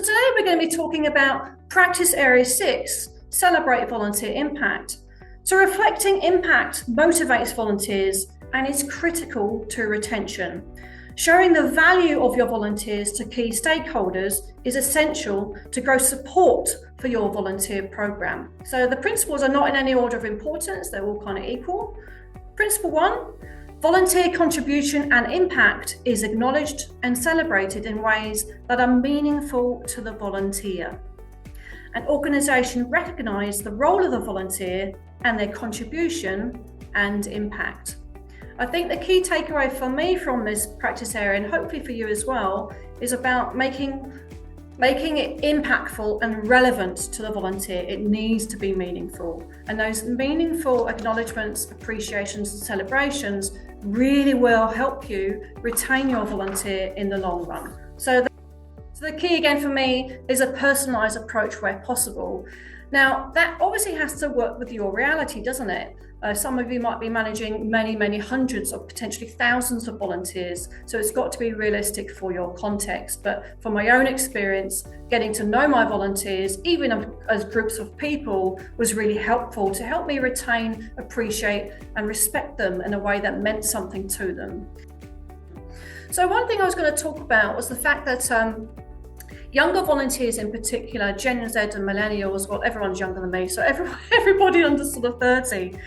today we're going to be talking about practice area 6, celebrate volunteer impact. So reflecting impact motivates volunteers and is critical to retention. Showing the value of your volunteers to key stakeholders is essential to grow support for your volunteer program. So the principles are not in any order of importance, they're all kind of equal. Principle 1, volunteer contribution and impact is acknowledged and celebrated in ways that are meaningful to the volunteer. An organisation recognises the role of the volunteer and their contribution and impact. I think the key takeaway for me from this practice area, and hopefully for you as well, is about making it impactful and relevant to the volunteer. It needs to be meaningful. And those meaningful acknowledgements, appreciations, and celebrations really will help you retain your volunteer in the long run. So the key again for me is a personalised approach where possible. Now, that obviously has to work with your reality, doesn't it? Some of you might be managing many hundreds or potentially thousands of volunteers. So it's got to be realistic for your context. But from my own experience, getting to know my volunteers, even as groups of people, was really helpful to help me retain, appreciate, and respect them in a way that meant something to them. So one thing I was going to talk about was the fact that younger volunteers in particular, Gen Z and millennials, well, everyone's younger than me, so everybody under sort of 30,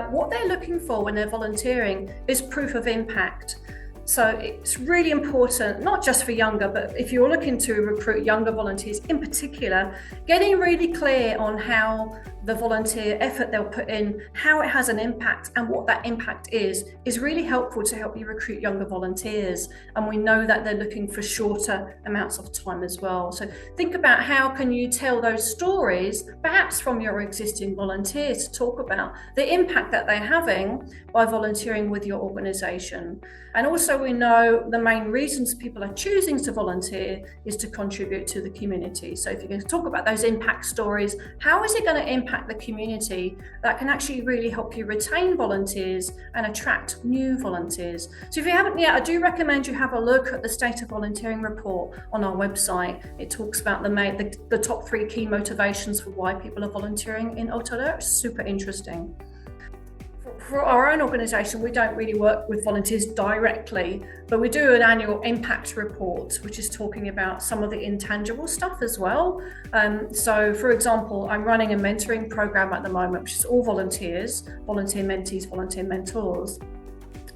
what they're looking for when they're volunteering is proof of impact. So it's really important, not just for younger, but if you're looking to recruit younger volunteers in particular, getting really clear on how the volunteer effort they'll put in, how it has an impact and what that impact is really helpful to help you recruit younger volunteers. And we know that they're looking for shorter amounts of time as well. So think about how can you tell those stories, perhaps from your existing volunteers, to talk about the impact that they're having by volunteering with your organisation. And also we know the main reasons people are choosing to volunteer is to contribute to the community. So if you're going to talk about those impact stories, how is it going to impact the community? That can actually really help you retain volunteers and attract new volunteers. So if you haven't yet, I do recommend you have a look at the State of Volunteering report on our website. It talks about the top 3 key motivations for why people are volunteering in Aotearoa. It's super interesting. For our own organisation, we don't really work with volunteers directly, but we do an annual impact report, which is talking about some of the intangible stuff as well. So, for example, I'm running a mentoring program at the moment, which is all volunteers, volunteer mentees, volunteer mentors.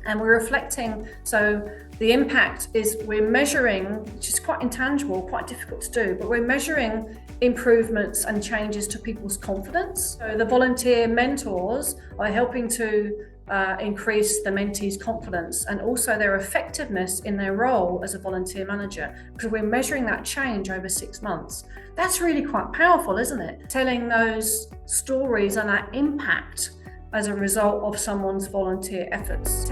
And we're reflecting, so the impact is we're measuring, which is quite intangible, quite difficult to do, but we're measuring improvements and changes to people's confidence. So the volunteer mentors are helping to increase the mentees' confidence and also their effectiveness in their role as a volunteer manager, because we're measuring that change over 6 months. That's really quite powerful, isn't it? Telling those stories and that impact as a result of someone's volunteer efforts.